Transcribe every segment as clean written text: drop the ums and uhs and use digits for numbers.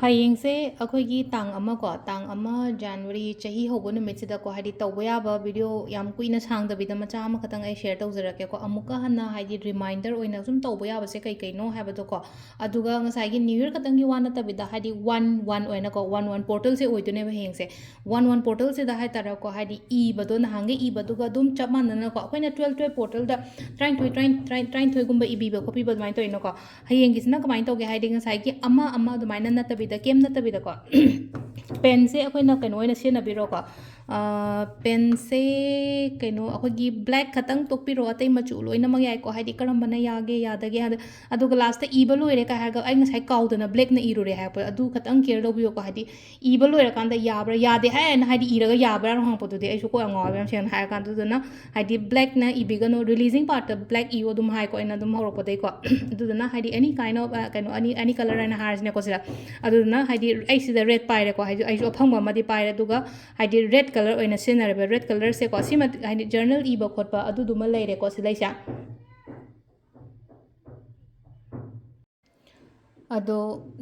ꯍꯌꯦꯡꯁꯦ ꯑꯩꯈꯣꯏꯒꯤ ꯇꯥꯡ ꯑꯃ ꯀꯣ ꯇꯥꯡ ꯑꯃ ꯖꯅꯋꯥꯔꯤ ꯆꯍꯤ ꯍꯧꯕ ꯅꯨꯃꯤꯠꯁꯤꯗꯀꯣ ꯍꯥꯏꯗꯤ ꯇꯧꯕ ꯌꯥꯕ ꯚꯤꯗꯤꯑꯣ ꯌꯥꯝ ꯀꯨꯏꯅ ꯁꯥꯡꯗꯕꯤꯗ ꯃꯆꯥ ꯑꯃꯈꯛꯇꯪ ꯑꯩ ꯁꯦꯌꯔ ꯇꯧꯖꯔꯛꯀꯦꯀꯣ ꯑꯃꯨꯛꯀ ꯍꯟꯅ ꯍꯥꯏꯗꯤ ꯔꯤꯃꯥꯏꯟꯗꯔ ꯑꯣꯏꯅ ꯁꯨꯝ ꯇꯧꯕ ꯌꯥꯕꯁꯦ ꯀꯩ ꯀꯩꯅꯣ ꯍꯥꯏꯕꯗꯣꯀꯣ ꯑꯗꯨꯒ ꯉꯁꯥꯏꯒꯤ ꯅ꯭ꯌꯨ ꯌꯔ ꯈꯛꯇꯪꯒꯤ ꯋꯥ ꯅꯠꯇꯕꯤꯗ ꯍꯥꯏꯗꯤ ꯋꯟ ꯑꯣꯏꯅꯀꯣ ꯋꯟ ꯄꯣꯔꯇꯜꯁꯦ ꯑꯣꯏꯗꯣꯏꯅꯦꯕ ꯍꯌꯦꯡꯁꯦ ꯋꯟ ꯄꯣꯔꯇꯜꯁꯤꯗ ꯍꯥꯏꯇꯥꯔꯦꯀꯣ ꯍꯥꯏꯗꯤ ꯏꯕꯗꯣ ꯅꯍꯥꯟꯒꯩ ꯏꯕꯗꯨꯒ ꯑꯗꯨꯝ ꯆꯞ ꯃꯥꯟꯅꯅꯀꯣ ꯑꯩꯈꯣꯏꯅ ꯇꯨꯋꯦꯜꯞ ꯄꯣꯔꯇꯜꯗ ꯇꯔꯥꯅꯤꯊꯣꯏꯒꯨꯝꯕ ꯏꯕꯤꯕ ꯈꯣꯠꯄꯤꯕ ꯑꯗꯨꯃꯥꯏꯅ ꯇꯧꯔꯤꯅꯣꯀꯣ ꯍꯌꯦꯡꯒꯤꯁꯤꯅ ꯀꯃꯥꯏꯅ ꯇꯧꯒꯦ ꯍꯥꯏꯗꯤ ꯉꯁꯥꯏꯒꯤ ꯑꯃ ꯑꯗꯨꯃꯥꯏꯅ ꯅꯠꯇꯕꯤꯗ ꯀꯦꯝ ꯅꯠꯇꯕꯤꯗꯀꯣ ꯄꯦꯟꯁꯦ ꯑꯩꯈꯣꯏꯅ ꯀꯩꯅꯣ ꯑꯣꯏꯅ ꯁꯤꯖꯤꯟꯅꯕꯤꯔꯣꯀꯣ ꯄꯦꯟꯁꯦ ꯀꯩꯅꯣ ꯑꯩꯈꯣꯏꯒꯤ ꯕ꯭ꯂꯦꯛ ꯈꯇꯪ ꯇꯣꯛꯄꯤꯔꯣ ꯑꯇꯩ ꯃꯆꯨ ꯂꯣꯏꯅꯃꯛ ꯌꯥꯏꯀꯣ ꯍꯥꯏꯗꯤ ꯀꯔꯝꯕꯅ ꯌꯥꯒꯦ ꯌꯥꯗꯒꯦ ꯍꯥꯏꯕꯗ ꯑꯗꯨꯒ ꯂꯥꯁꯇ ꯏꯕ ꯂꯣꯏꯔꯦ ꯀꯥꯏ ꯍꯥꯏꯔꯒ ꯑꯩ ꯉꯁꯥꯏ ꯀꯥꯎꯗꯅ ꯕ꯭ꯂꯦꯛꯅ ꯏꯔꯨꯔꯦ ꯍꯥꯏꯔꯛꯄ ꯑꯗꯨ ꯈꯇꯪ ꯀꯦꯌꯔ ꯇꯧꯕꯤꯌꯣꯀꯣ ꯍꯥꯏꯗꯤ ꯏꯕ ꯂꯣꯏꯔꯀꯥꯟꯗ ꯌꯥꯕ꯭ꯔꯥ ꯌꯥꯗꯦ ꯍꯥꯏꯅ ꯍꯥꯏꯗꯤ ꯏꯔꯒ ꯌꯥꯕ꯭ꯔꯥꯅ ꯍꯪꯉꯛꯄꯗꯨꯗꯤ ꯑꯩꯁꯨ ꯀꯣꯛ ꯌꯥꯝ ꯉꯥꯎꯋꯦꯕ ꯌꯥꯝ ꯁꯦꯡꯅ ꯍꯥꯏꯔꯀꯥꯟꯗ ꯑꯗꯨꯗꯨꯅ ꯍꯥꯏꯗꯤ ꯕ꯭ꯂꯦꯛꯅ ꯏꯕꯤꯒꯅꯨ ꯔꯤꯂꯤꯖꯤꯡ ꯄꯥꯔꯠꯇ ꯕ꯭ꯂꯦꯛ ꯏꯌꯣ ꯑꯗꯨꯝ ꯍꯥꯏꯀꯣ ꯑꯩꯅ ꯑꯗꯨꯝ ꯍꯧꯔꯛꯄꯗꯩꯀꯣ ꯑꯗꯨꯗꯨꯅ ꯍꯥꯏꯗꯤ ꯑꯦꯅꯤ ꯀꯥꯏꯟ ꯑꯣꯐ ꯀꯩꯅꯣ ꯑꯅꯤ ꯀꯂꯔ ꯍꯥꯏꯅ ꯍꯥꯏꯔꯁꯤꯅꯦꯀꯣ ꯁꯤꯗ ꯑꯗꯨꯗꯨꯅ ꯍꯥꯏꯗꯤ ꯑꯩ ꯁꯤꯗ ꯔꯦꯗ ꯄꯥꯏꯔꯦꯀꯣ ꯍꯥꯏꯗꯤ ꯑꯩꯁꯨ ꯑꯐꯪꯕ ꯑꯃꯗꯤ ꯄꯥꯏꯔꯦ ꯑꯗꯨꯒ ꯍꯥꯏꯗꯤ ꯔꯦꯗ ꯀꯂꯔ ꯑꯣꯏꯅ ꯁꯤꯖꯤꯟꯅꯔꯦꯕ ꯔꯦꯗ ꯀꯂꯔꯁꯦꯀꯣ ꯁꯤꯃ ꯍꯥꯏꯗꯤ ꯖꯔꯅꯦꯜ ꯏꯕ ꯈꯣꯠꯄ ꯑꯗꯨꯗꯨꯃ ꯂꯩꯔꯦꯀꯣ ꯁꯤꯗꯩꯁꯦ ꯑꯗꯣ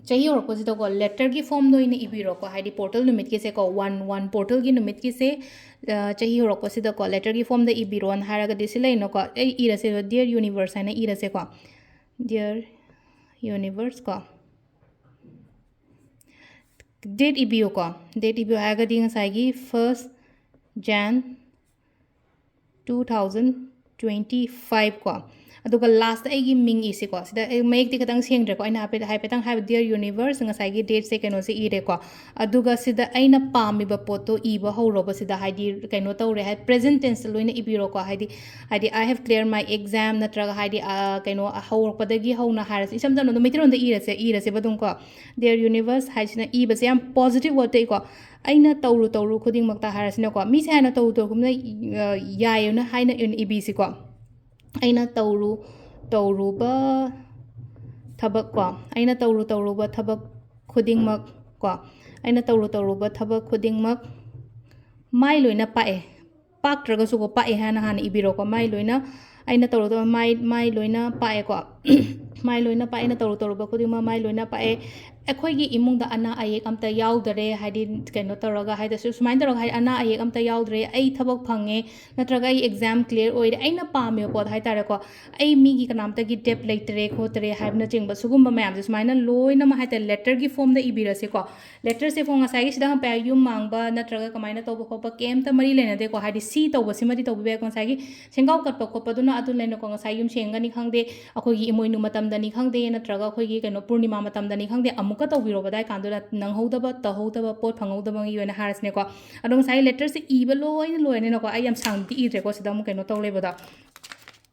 ꯆꯍꯤ ꯍꯧꯔꯛꯄꯁꯤꯗꯀꯣ ꯂꯦꯇꯔꯒꯤ ꯐꯣꯝꯗ ꯑꯣꯏꯅ ꯏꯕꯤꯔꯣꯀꯣ ꯍꯥꯏꯗꯤ ꯄꯣꯔꯇꯜ ꯅꯨꯃꯤꯠꯀꯤꯁꯦꯀꯣ ꯋꯟ ꯄꯣꯔꯇꯜꯒꯤ ꯅꯨꯃꯤꯠꯀꯤꯁꯦ ꯆꯍꯤ ꯍꯧꯔꯛꯄꯁꯤꯗꯀꯣ ꯂꯦꯇꯔꯒꯤ ꯐꯣꯝꯗ ꯏꯕꯤꯔꯣꯅ ꯍꯥꯏꯔꯒꯗꯤ ꯁꯤ ꯂꯩꯅꯣꯀꯣ ꯑꯩ ꯏꯔꯁꯦꯕ ꯗꯤꯌꯔ ꯌꯨꯅꯤꯚꯔꯁ ꯍꯥꯏꯅ ꯏꯔꯁꯦꯀꯣ ꯗꯤꯌꯔ ꯌꯨꯅꯤꯚꯔꯁ ꯀꯣ ꯗꯦꯠ ꯏꯕꯤꯌꯨꯀꯣ ꯗꯦꯠ ꯏꯕꯤꯌꯨ ꯍꯥꯏꯔꯒꯗꯤ ꯉꯁꯥꯏꯒꯤ ꯐꯥꯔꯁ ꯖꯦꯟ 2025 ꯀꯣ ꯑꯗꯨꯒ ꯂꯥꯁꯇ ꯑꯩꯒꯤ ꯃꯤꯡ ꯏꯁꯤꯀꯣ ꯁꯤꯗ ꯃꯌꯦꯛꯇꯤ ꯈꯤꯇꯪ ꯁꯦꯡꯗ꯭ꯔꯦꯀꯣ ꯑꯩꯅ ꯍꯥꯏꯐꯦꯠꯇꯪ ꯍꯥꯏꯕ ꯗꯤꯌꯔ ꯌꯨꯅꯤꯚꯔꯁ ꯉꯁꯥꯏꯒꯤ ꯗꯦꯠꯁꯦ ꯀꯩꯅꯣꯁꯦ ꯏꯔꯦꯀꯣ ꯑꯗꯨꯒ ꯁꯤꯗ ꯑꯩꯅ ꯄꯥꯝꯃꯤꯕ ꯄꯣꯠꯇꯣ ꯏꯕ ꯍꯧꯔꯕꯁꯤꯗ ꯍꯥꯏꯗꯤ ꯀꯩꯅꯣ ꯇꯧꯔꯦ ꯍꯥꯏ ꯄ꯭ꯔꯦꯖꯦꯟ ꯇꯦꯟꯁꯇ ꯂꯣꯏꯅ ꯏꯕꯤꯔꯣꯀꯣ ꯍꯥꯏꯗꯤ ꯑꯥꯏ ꯍꯦꯞ ꯀ꯭ꯂꯤꯌꯔ ꯃꯥꯏ ꯑꯦꯛꯖꯥꯝ ꯅꯠꯇ꯭ꯔꯒ ꯍꯥꯏꯗꯤ ꯀꯩꯅꯣ ꯍꯧꯔꯛꯄꯗꯒꯤ ꯍꯧꯅ ꯍꯥꯏꯔꯁꯤ ꯏꯁꯝ ꯁꯝꯅ ꯑꯗꯨꯝ ꯃꯩꯇꯩꯂꯣꯟꯗ ꯏꯔꯁꯦꯕ ꯑꯗꯨꯝ ꯀꯣ ꯗꯤꯌꯔ ꯌꯨꯅꯤꯚꯔꯁ ꯍꯥꯏꯁꯤꯅ ꯏꯕꯁꯦ ꯌꯥꯝ ꯄꯣꯖꯤꯇꯤቭ ꯋꯥꯔꯗꯇꯩꯀꯣ ꯑꯩꯅ ꯇꯧꯔꯨ ꯈꯨꯗꯤꯡꯃꯛꯇ ꯍꯥꯏꯔꯁꯤꯅꯀꯣ ꯃꯤꯁꯦ ꯍꯥꯟꯅ ꯇꯧꯔꯨꯕꯅ ꯌꯥꯏꯌꯦꯅ ꯍꯥꯏꯅ ꯏꯕꯤꯁꯤꯀꯣ ꯑꯩꯅ ꯇꯧꯔꯨꯕ ꯊꯕꯛ ꯀꯣ ꯑꯩꯅ ꯇꯧꯔꯨꯕ ꯊꯕꯛ ꯈꯨꯗꯤꯡꯃꯛ ꯀꯣ ꯑꯩꯅ ꯇꯧꯔꯨꯕ ꯊꯕꯛ ꯈꯨꯗꯤꯡꯃꯛ ꯃꯥꯏ ꯂꯣꯏꯅ ꯄꯥꯛꯑꯦ ꯄꯥꯛꯇ꯭ꯔꯒꯁꯨꯀꯣ ꯄꯥꯛꯑꯦ ꯍꯥꯟꯅ ꯏꯕꯤꯔꯣꯀꯣ ꯃꯥꯏ ꯂꯣꯏꯅ ꯑꯩꯅ ꯇꯧꯔꯨꯕ ꯃꯥꯏ ꯂꯣꯏꯅ ꯄꯥꯛꯑꯦꯀꯣ ꯃꯥꯏ ꯂꯣꯏꯅ ꯄꯥꯛꯑꯦ ꯑꯩꯅ ꯇꯧꯔꯨꯕ ꯈꯨꯗꯤꯡꯃꯛ ꯃꯥꯏ ꯂꯣꯏꯅ ꯄꯥꯛꯑꯦ ꯑꯩꯈꯣꯏꯒꯤ ꯏꯃꯨꯡꯗ ꯑꯅꯥ ꯑꯌꯦꯛ ꯑꯝꯇ ꯌꯥꯎꯗꯔꯦ ꯍꯥꯏꯗꯤ ꯀꯩꯅꯣ ꯇꯧꯔꯒ ꯍꯥꯏꯗꯁꯨ ꯁꯨꯃꯥꯏꯅ ꯇꯧꯔꯒ ꯍꯥꯏꯗꯤ ꯑꯅꯥ ꯑꯌꯦꯛ ꯑꯝꯇ ꯌꯥꯎꯗ꯭ꯔꯦ ꯑꯩ ꯊꯕꯛ ꯐꯪꯉꯦ ꯅꯠꯇ꯭ꯔꯒ ꯑꯩ ꯑꯦꯛꯖꯥꯝ ꯀ꯭ꯂꯤꯌꯔ ꯑꯣꯏꯔꯦ ꯑꯩꯅ ꯄꯥꯝꯃꯤꯕ ꯄꯣꯠ ꯍꯥꯏꯇꯥꯔꯦꯀꯣ ꯑꯩ ꯃꯤꯒꯤ ꯀꯅꯥꯝꯇꯒꯤ ꯗꯦꯞ ꯂꯩꯇꯔꯦ ꯈꯣꯠꯇꯔꯦ ꯍꯥꯏꯕꯅꯆꯤꯡꯕ ꯁꯤꯒꯨꯝꯕ ꯃꯌꯥꯝꯁꯦ ꯁꯨꯃꯥꯏꯅ ꯂꯣꯏꯅꯃꯛ ꯍꯥꯏꯇꯥꯔꯦ ꯂꯦꯇꯔꯒꯤ ꯐꯣꯝꯗ ꯏꯕꯤꯔꯁꯦꯀꯣ ꯂꯦꯇꯔꯁꯦ ꯐꯣꯝ ꯉꯁꯥꯏꯒꯤ ꯁꯤꯗ ꯍꯪꯄ ꯌꯨꯝ ꯃꯥꯡꯕ ꯅꯠꯇ꯭ꯔꯒ ꯀꯃꯥꯏꯅ ꯇꯧꯕ ꯈꯣꯠꯄ ꯀꯩꯝꯇ ꯃꯔꯤ ꯂꯩꯅꯗꯦꯀꯣ ꯍꯥꯏꯗꯤ ꯁꯤ ꯇꯧꯕꯁꯤꯃꯗꯤ ꯇꯧꯕꯤꯕ ꯌꯥꯏꯀꯣ ꯉꯁꯥꯏꯒꯤ ꯁꯦꯡꯒꯥꯎ ꯀꯠꯄ ꯈꯣꯠꯄꯗꯨꯅ ꯑꯗꯨ ꯂꯩꯅꯀꯣ ꯉꯁꯥꯏ ꯌꯨꯝ ꯁꯦꯡꯒꯅꯤ ꯈꯪꯗꯦ ꯑꯩꯈꯣꯏꯒꯤ ꯏꯃꯣꯏꯅꯨ ꯃꯇꯝꯗꯅꯤ ꯈꯪꯗꯦ ꯅꯠꯇ꯭ꯔꯒ ꯑꯩꯈꯣꯏꯒꯤ ꯀꯩꯅꯣ ꯄꯨꯔꯅꯤꯃꯥ ꯃꯇꯝꯗꯅꯤ ꯈꯪꯗꯦ ꯑꯃꯨꯛꯀ ꯇꯧꯕꯤꯔꯣꯕ ꯑꯗꯥꯏ ꯀꯥꯟꯗꯨꯗ ꯅꯪꯍꯧꯗꯕ ꯇꯧꯍꯧꯗꯕ ꯄꯣꯠ ꯐꯪꯍꯧꯗꯕꯒꯤ ꯑꯣꯏꯅ ꯍꯥꯏꯔꯁꯤꯅꯦꯀꯣ ꯑꯗꯣ ꯉꯁꯥꯏ ꯂꯦꯇꯔꯁꯦ ꯏꯕ ꯂꯣꯏꯅ ꯂꯣꯏꯔꯅꯤꯅꯀꯣ ꯑꯩ ꯌꯥꯝ ꯁꯥꯡꯗꯤ ꯏꯗ꯭ꯔꯦꯀꯣ ꯁꯤꯗ ꯑꯃꯨꯛ ꯀꯩꯅꯣ ꯇꯧ ꯂꯩꯕꯗꯣ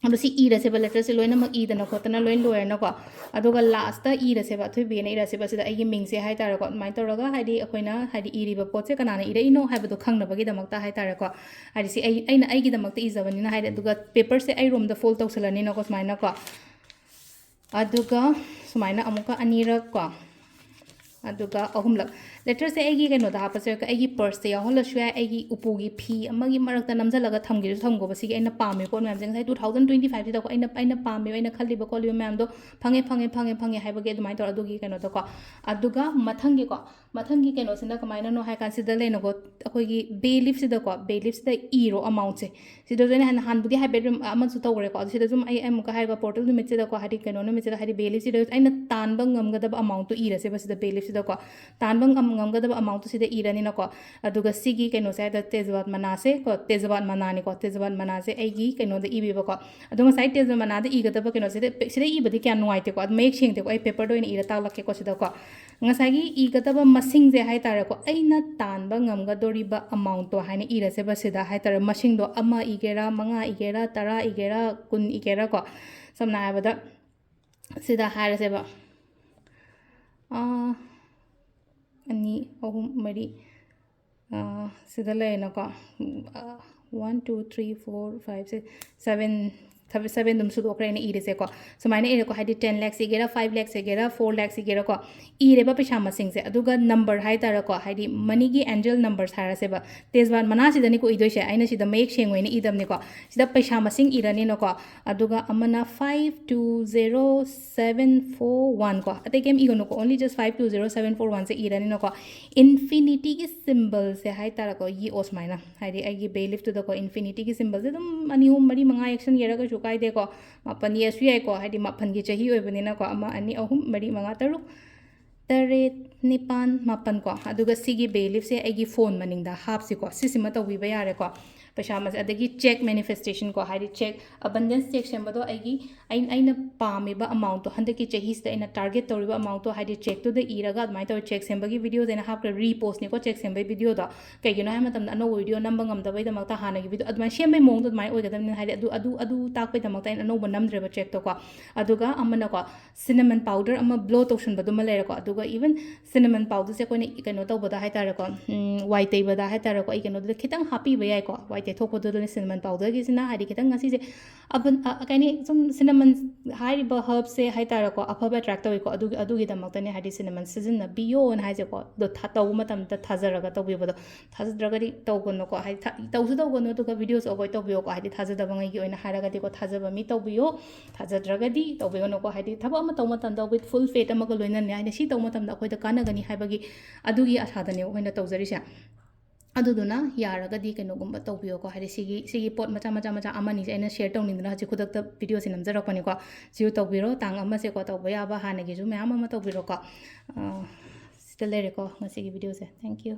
ꯑꯗꯣ ꯁꯤ ꯏꯔꯁꯦꯕ ꯂꯦꯇꯔꯁꯦ ꯂꯣꯏꯅꯃꯛ ꯏꯗꯅ ꯈꯣꯠꯇꯅ ꯂꯣꯏ ꯂꯣꯏꯔꯅꯀꯣ ꯑꯗꯨꯒ ꯂꯥꯁꯇ ꯏꯔꯁꯦꯕ ꯑꯊꯣꯏꯕꯤꯅ ꯏꯔꯁꯦꯕ ꯁꯤꯗ ꯑꯩꯒꯤ ꯃꯤꯡꯁꯦ ꯍꯥꯏꯇꯥꯔꯦꯀꯣ ꯑꯗꯨꯃꯥꯏꯅ ꯇꯧꯔꯒ ꯍꯥꯏꯗꯤ ꯑꯩꯈꯣꯏꯅ ꯍꯥꯏꯗꯤ ꯏꯔꯤꯕ ꯄꯣꯠꯁꯦ ꯀꯅꯥꯅ ꯏꯔꯛꯏꯅꯣ ꯍꯥꯏꯕꯗꯣ ꯈꯪꯅꯕꯒꯤꯗꯃꯛꯇ ꯍꯥꯏꯇꯥꯔꯦꯀꯣ ꯍꯥꯏꯗꯤ ꯁꯤ ꯑꯩꯅ ꯑꯩꯒꯤꯗꯃꯛꯇ ꯏꯖꯕꯅꯤꯅ ꯍꯥꯏꯗꯤ ꯑꯗꯨꯒ ꯄꯦꯄꯔꯁꯦ ꯑꯩꯔꯣꯝꯗ ꯐꯣꯜ ꯇꯧꯁꯜꯂꯅꯤꯅꯀꯣ ꯁꯨꯃꯥꯏꯅꯀꯣ ꯑꯗꯨꯒ ꯁꯨꯃꯥꯏꯅ ꯑꯃꯨꯛꯀ ꯑꯅꯤꯔꯛ ꯀꯣ ꯑꯗꯨꯒ ꯑꯍꯨꯝꯂꯛ ꯂꯦꯇꯔꯁꯦ ꯑꯩꯒꯤ ꯀꯩꯅꯣꯗ ꯍꯥꯞꯄꯁꯦ ꯑꯩꯒꯤ ꯄꯔꯁꯇ ꯌꯥꯎꯍꯜꯂꯁꯨ ꯌꯥꯏ ꯑꯩꯒꯤ ꯎꯄꯨꯒꯤ ꯐꯤ ꯑꯃꯒꯤ ꯃꯔꯛꯇ ꯅꯝꯁꯤꯜꯂꯒ ꯊꯝꯒꯦꯁꯨ ꯊꯝꯒꯣꯕ ꯁꯤꯒꯤ ꯑꯩꯅ ꯄꯥꯝꯃꯤꯕ ꯄꯣꯠ ꯃꯌꯥꯝꯁꯦ ꯉꯁꯥꯏ 2025ꯁꯤꯗꯀꯣ ꯑꯩꯅ ꯄꯥꯝꯃꯤꯕ ꯑꯩꯅ ꯈꯜꯂꯤꯕ ꯈꯣꯠꯂꯤꯕ ꯃꯌꯥꯝꯗꯣ ꯐꯪꯉꯦ ꯍꯥꯏꯕꯒꯤ ꯑꯗꯨꯃꯥꯏꯅ ꯇꯧꯔ ꯑꯗꯨꯒꯤ ꯀꯩꯅꯣꯗꯀꯣ ꯑꯗꯨꯒ ꯃꯊꯪꯒꯤ ꯀꯩꯅꯣꯁꯤꯅ ꯀꯃꯥꯏꯅꯅꯣ ꯍꯥꯏ ꯀꯥꯟꯁꯤꯗ ꯂꯩꯅꯀꯣ ꯑꯩꯈꯣꯏꯒꯤ ꯕꯦ ꯂꯤꯞꯁꯤꯗ ꯏꯔꯣ ꯑꯃꯥꯎꯟꯠꯁꯦ ꯁꯤꯗꯁꯨ ꯑꯩꯅ ꯅꯍꯥꯟꯕꯨꯗꯤ ꯍꯥꯏꯐꯦꯠ ꯑꯃꯁꯨ ꯇꯧꯈꯔꯦꯀꯣ ꯑꯗꯨ ꯁꯤꯗ ꯁꯨꯝ ꯑꯩ ꯑꯃꯨꯛꯀ ꯍꯥꯏꯔꯒ ꯄꯣꯔꯇꯜ ꯅꯨꯃꯤꯠꯁꯤꯗꯀꯣ ꯍꯥꯏꯗꯤ ꯀꯩꯅꯣ ꯅꯨꯃꯤꯠꯁꯤꯗ ꯍꯥꯏꯗꯤ ꯕꯦ ꯂꯤꯞꯁꯤꯗ ꯑꯩꯅ ꯇꯥꯟꯕ ꯉꯝꯒꯗꯕ ꯑꯃꯥꯎꯟꯠꯇꯣ ꯏꯔꯁꯦꯕ ꯁꯤꯗ ꯕꯦ ꯂꯤꯞꯁꯤꯗꯀꯣ ꯇꯥꯟꯕ ꯉꯝꯒꯗꯕ ꯑꯃꯥꯎꯟꯠꯇꯣ ꯁꯤꯗ ꯏꯔꯅꯤꯅꯀꯣ ꯑꯗꯨꯒ ꯁꯤꯒꯤ ꯀꯩꯅꯣꯁꯦ ꯍꯥꯏꯗ ꯇꯦꯖꯋꯥꯠ ꯃꯅꯥꯁꯦ ꯀꯣ ꯇꯦꯖꯋꯥꯠ ꯃꯅꯥꯅꯤꯀꯣ ꯇꯦꯖꯋꯥꯠ ꯃꯅꯥꯁꯦ ꯑꯩꯒꯤ ꯀꯩꯅꯣꯗ ꯏꯕꯤꯕꯀꯣ ꯑꯗꯣ ꯉꯁꯥꯏ ꯇꯦꯖꯋꯥꯠ ꯃꯅꯥꯗ ꯏꯒꯗꯕ ꯀꯩꯅꯣꯁꯤꯗ ꯁꯤꯗ ꯏꯕꯗꯤ ꯀꯌꯥ ꯅꯨꯡꯉꯥꯏꯇꯦꯀꯣ ꯑꯗꯨ ꯃꯌꯦꯛ ꯁꯦꯡꯗꯦꯀꯣ ꯑꯩ ꯄꯦꯄꯔꯗ ꯑꯣꯏꯅ ꯏꯔ ꯇꯥꯛꯂꯛꯀꯦꯀꯣ ꯁꯤꯗꯀꯣ ꯉꯁꯥꯏꯒꯤ ꯏꯒꯗꯕ ꯃꯁꯤꯡꯁꯦ ꯍꯥꯏꯇꯥꯔꯦꯀꯣ ꯑꯩꯅ ꯇꯥꯟꯕ ꯉꯝꯒꯗꯣꯔꯤꯕ ꯑꯃꯥꯎꯟꯠꯇꯣ ꯍꯥꯏꯅ ꯏꯔꯁꯦꯕ ꯁꯤꯗ ꯍꯥꯏꯇꯥꯔꯦ ꯃꯁꯤꯡꯗꯣ 1 ꯏꯒꯦꯔꯥ 5 ꯏꯒꯦꯔꯥ 10 ꯏꯒꯦꯔꯥ 10 ꯏꯒꯦꯔꯥ ꯀꯣ ꯁꯝꯅ ꯍꯥꯏꯔꯕꯗ ꯁꯤꯗ ꯍꯥꯏꯔꯁꯦꯕ ꯑꯅꯤ ꯑꯍꯨꯝ ꯃꯔꯤ ꯁꯤꯗ ꯂꯩꯔꯦꯅꯀꯣ 1 2 3 4 5 6 7 7 dum sudo kre ine ire se ko sumaina ire ko haidi 10 lakhs igera 5 lakhs igera 4 lakhs igera ko ire ba paisa masing se aduga number hai tara ko haidi money gi angel numbers hara se ba tezban mana si dani ko idoi se aina si da make sheng wai ni idam ni ko sida paisa masing irani no ko aduga amana 520741 ko ate kem igono ko only just 520741 se irani no ko infinity gi symbol se hai tara ko yi osmaina haidi agi bailiff to da ko infinity gi symbol se dum ani hum mari manga action yera ko chukai de ko mapan yesu yai ko haidi mapan gi chahi oi bani na ko ama ani ahum mari manga taruk Taret nipan mapan ko aduga sigi bailiff se agi phone maningda hap si ko sisima to wi ba yare ko paisa mas adagi check manifestation ko haidi check abundance check sembado agi aina pami ba amount to hande ki chahi sta ina target toriba amount to haidi check to the iraga mai to check sembagi video dena hap ka repost ni ko check sembai video da kai gino ha matam no video number ngam da bai da makta hana gi video admai sembai mong to mai oi ga dam haidi adu tak bai da makta ina no banam dreba check to ko aduga amana ko cinnamon powder ama blow totion badu ma lere ko aduga even cinnamon powder se ko ni kano to bada hai tar ko white tei bada hai tar ko ai kano da khitang happy ba yai ko white thok ko do cinnamon powder gi sina haidi khitang ngasi se aban kaini sum cinnamon hai ba herb se hai tar ko afa ba attract to ko adu gi da makta ni haidi cinnamon season na biyo on hai je ko do tha taw matam ta thajara ga to bi bado thajadra di taw ko no ko hai taw su taw ko no to ka videos avoid to biyo ko haidi thajada ba ngai gi oina hara ga di ko thajaba mi to biyo thajadra ga di to biyo no ko haidi thaba ma taw matam da with full faith ama ko loina ne haidi si taw matam da khoi da kana gani hai bagi adugi asha da ne oina tawjari sha aduduna yaragadi kenogumba tawbiyo ko hari sigi pot macha amani se aina share tawnindna haji khudakta video sin namjarakpani ko jiu tawbiro tang ama se ko tawbaya ba hanagi ju me ama tawbiro ko sita lere ko ngasi gi video se thank you